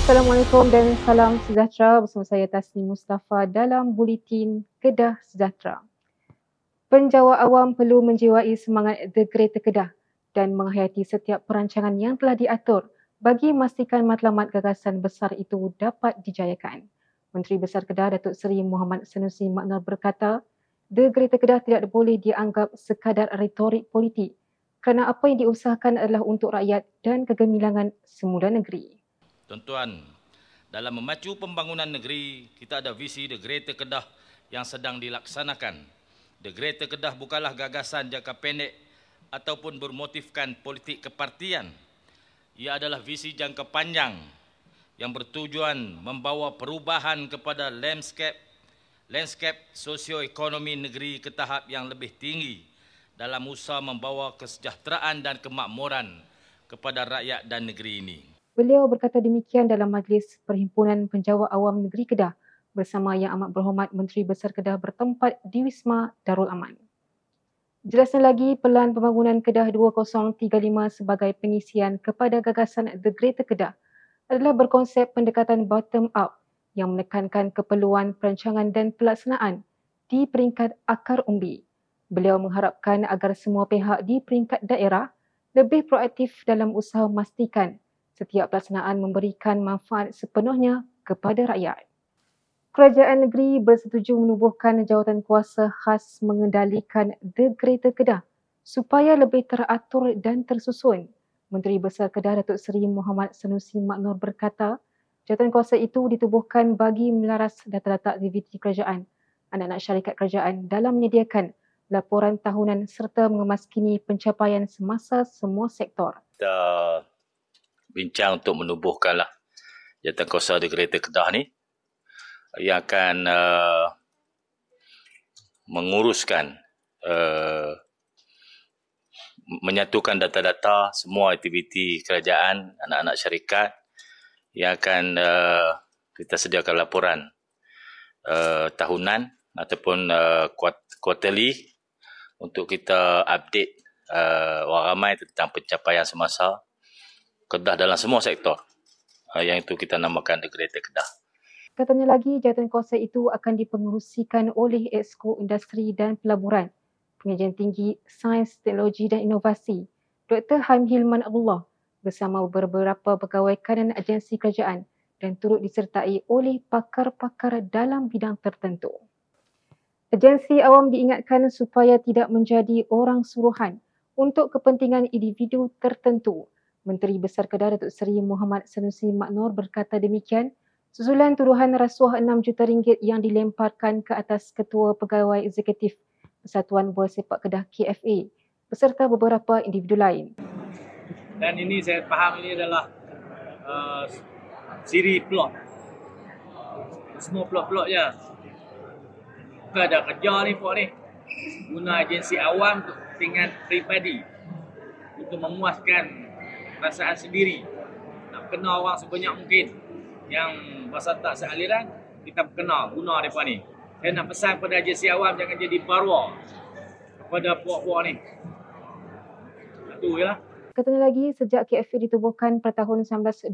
Assalamualaikum dan salam sejahtera, bersama saya Tasnim Mustafa dalam Buletin Kedah Sejahtera. Penjawat awam perlu menjiwai semangat The Greater Kedah dan menghayati setiap perancangan yang telah diatur bagi memastikan matlamat gagasan besar itu dapat dijayakan. Menteri Besar Kedah Datuk Seri Muhammad Sanusi Mak Nur berkata, The Greater Kedah tidak boleh dianggap sekadar retorik politik kerana apa yang diusahakan adalah untuk rakyat dan kegemilangan semula negeri. Tuan-tuan, dalam memacu pembangunan negeri, kita ada visi The Greater Kedah yang sedang dilaksanakan. The Greater Kedah bukanlah gagasan jangka pendek ataupun bermotifkan politik kepartian. Ia adalah visi jangka panjang yang bertujuan membawa perubahan kepada landscape sosioekonomi negeri ke tahap yang lebih tinggi dalam usaha membawa kesejahteraan dan kemakmuran kepada rakyat dan negeri ini. Beliau berkata demikian dalam Majlis Perhimpunan Penjawat Awam Negeri Kedah bersama Yang Amat Berhormat Menteri Besar Kedah bertempat di Wisma Darul Aman. Jelasnya lagi, Pelan Pembangunan Kedah 2035 sebagai pengisian kepada gagasan The Greater Kedah adalah berkonsep pendekatan bottom up yang menekankan keperluan perancangan dan pelaksanaan di peringkat akar umbi. Beliau mengharapkan agar semua pihak di peringkat daerah lebih proaktif dalam usaha memastikan setiap pelaksanaan memberikan manfaat sepenuhnya kepada rakyat. Kerajaan negeri bersetuju menubuhkan jawatan kuasa khas mengendalikan The Greater Kedah supaya lebih teratur dan tersusun. Menteri Besar Kedah Datuk Seri Muhammad Sanusi Mak Nur berkata, jawatan kuasa itu ditubuhkan bagi melaras data-data aktiviti kerajaan, anak-anak syarikat kerajaan dalam menyediakan laporan tahunan serta mengemaskini pencapaian semasa semua sektor. Kita bincang untuk menubuhkanlah jawatan kuasa The Greater Kedah ni yang akan menguruskan, menyatukan data-data semua aktiviti kerajaan, anak-anak syarikat yang akan kita sediakan laporan tahunan ataupun quarterly untuk kita update orang ramai tentang pencapaian semasa Kedah dalam semua sektor. Yang itu kita namakan The Greater Kedah. Katanya lagi, jawatan kuasa itu akan dipengerusikan oleh Exco Industri dan Pelaburan, Pengajian Tinggi Sains, Teknologi dan Inovasi, Dr. Haim Hilman Abdullah bersama beberapa pegawai kanan agensi kerajaan dan turut disertai oleh pakar-pakar dalam bidang tertentu. Agensi awam diingatkan supaya tidak menjadi orang suruhan untuk kepentingan individu tertentu. Menteri Besar Kedah Datuk Seri Muhammad Sanusi Mak Nur berkata demikian susulan tuduhan rasuah 6 juta ringgit yang dilemparkan ke atas Ketua Pegawai Eksekutif Persatuan Bola Sepak Kedah KFA beserta beberapa individu lain. Dan ini saya faham ini adalah siri plot. Semua plot-plot je. Bukan ada kerja ni Pak ni. Guna agensi awam untuk kepentingan peribadi. Untuk memuaskan perasaan sendiri. Nak kenal orang sebanyak mungkin. Yang pasal tak sealiran, kita kenal guna mereka ni. Saya nak pesan kepada agensi awam jangan jadi barwa kepada puak-puak ni. Itu je lah. Katanya lagi, sejak KFA ditubuhkan pada tahun 1924,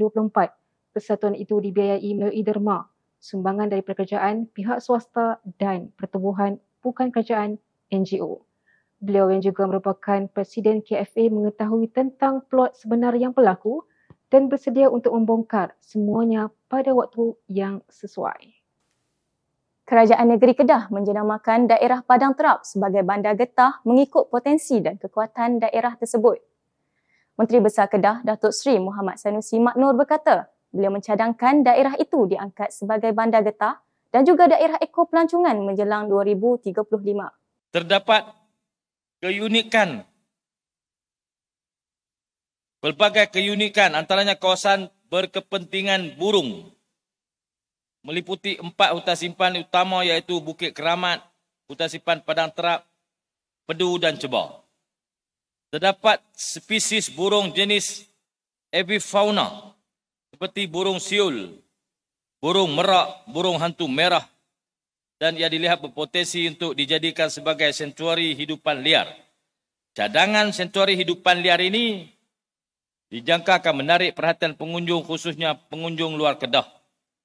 persatuan itu dibiayai melalui derma, sumbangan dari kerajaan, pihak swasta dan pertubuhan bukan kerajaan NGO. Beliau yang juga merupakan Presiden KFA mengetahui tentang plot sebenar yang berlaku dan bersedia untuk membongkar semuanya pada waktu yang sesuai. Kerajaan Negeri Kedah menjenamakan daerah Padang Terap sebagai bandar getah mengikut potensi dan kekuatan daerah tersebut. Menteri Besar Kedah Datuk Seri Muhammad Sanusi Mak Nur berkata, beliau mencadangkan daerah itu diangkat sebagai bandar getah dan juga daerah ekopelancongan menjelang 2035. Terdapat pelbagai keunikan antaranya kawasan berkepentingan burung meliputi 4 hutan simpan utama iaitu Bukit Keramat, Hutan Simpan Padang Terap, Pedu dan Cebah. Terdapat spesies burung jenis avifauna seperti burung siul, burung merak, burung hantu merah dan ia dilihat berpotensi untuk dijadikan sebagai sanktuari hidupan liar. Cadangan sanktuari hidupan liar ini dijangka akan menarik perhatian pengunjung khususnya pengunjung luar Kedah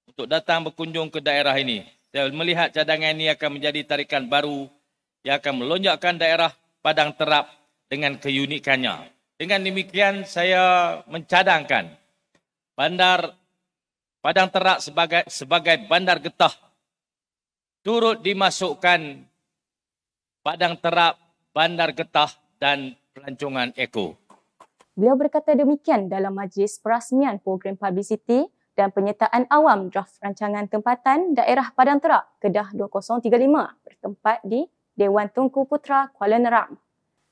untuk datang berkunjung ke daerah ini. Saya melihat cadangan ini akan menjadi tarikan baru yang akan melonjakkan daerah Padang Terap dengan keunikannya. Dengan demikian saya mencadangkan bandar Padang Terap sebagai bandar getah turut dimasukkan Padang Terap, bandar getah dan pelancongan eko. Beliau berkata demikian dalam majlis perasmian program publicity dan penyertaan awam draft rancangan tempatan daerah Padang Terap Kedah 2035 bertempat di Dewan Tunku Putra Kuala Nerang.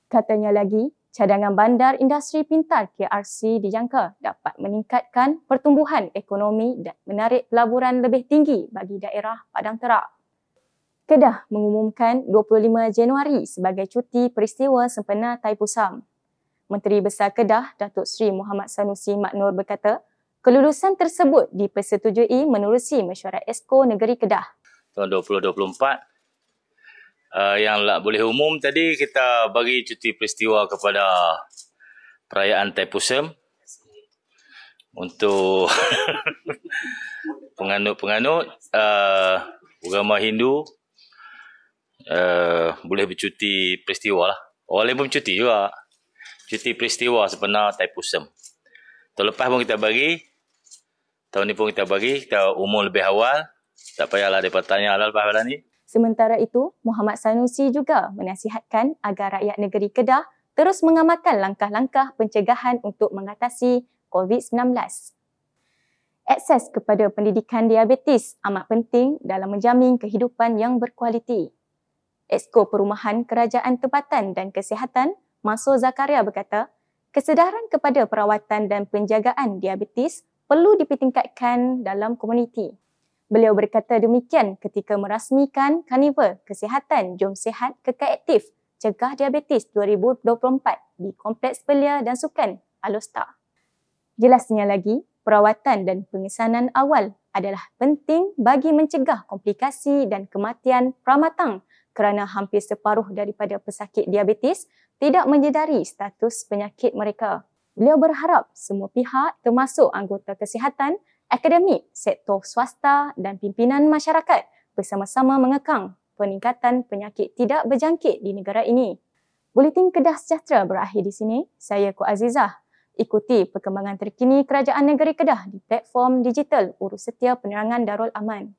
Katanya lagi, cadangan bandar industri pintar KRC dijangka dapat meningkatkan pertumbuhan ekonomi dan menarik pelaburan lebih tinggi bagi daerah Padang Terap. Kedah mengumumkan 25 Januari sebagai cuti peristiwa sempena Taipusam. Menteri Besar Kedah, Datuk Seri Muhammad Sanusi Maknur berkata, kelulusan tersebut dipersetujui menerusi mesyuarat Esko Negeri Kedah. Tahun 2024, yang boleh umum tadi kita bagi cuti peristiwa kepada perayaan Taipusam untuk penganut-penganut agama Hindu boleh bercuti peristiwa lah. Orang lain pun bercuti juga. Cuti peristiwa sebenar Taipusam. Tahun lepas pun kita bagi. Tahun ni pun kita bagi. Kita umur lebih awal. Tak payahlah mereka tanya lepas ni. Sementara itu, Muhammad Sanusi juga menasihatkan agar rakyat negeri Kedah terus mengamalkan langkah-langkah pencegahan untuk mengatasi COVID-19. Akses kepada pendidikan diabetes amat penting dalam menjamin kehidupan yang berkualiti. Exco Perumahan Kerajaan Tempatan dan Kesihatan, Mansur Zakaria berkata, kesedaran kepada perawatan dan penjagaan diabetes perlu dipertingkatkan dalam komuniti. Beliau berkata demikian ketika merasmikan Karnival Kesihatan Jom Sihat Kekal Aktif Cegah Diabetes 2024 di Kompleks Belia dan Sukan Alostar. Jelasnya lagi, perawatan dan pengesanan awal adalah penting bagi mencegah komplikasi dan kematian pramatang kerana hampir separuh daripada pesakit diabetes tidak menyedari status penyakit mereka. Beliau berharap semua pihak termasuk anggota kesihatan, akademik, sektor swasta dan pimpinan masyarakat bersama-sama mengekang peningkatan penyakit tidak berjangkit di negara ini. Buletin Kedah Sejahtera berakhir di sini. Saya Ko Azizah. Ikuti perkembangan terkini Kerajaan Negeri Kedah di platform digital Urus Setia Penerangan Darul Aman.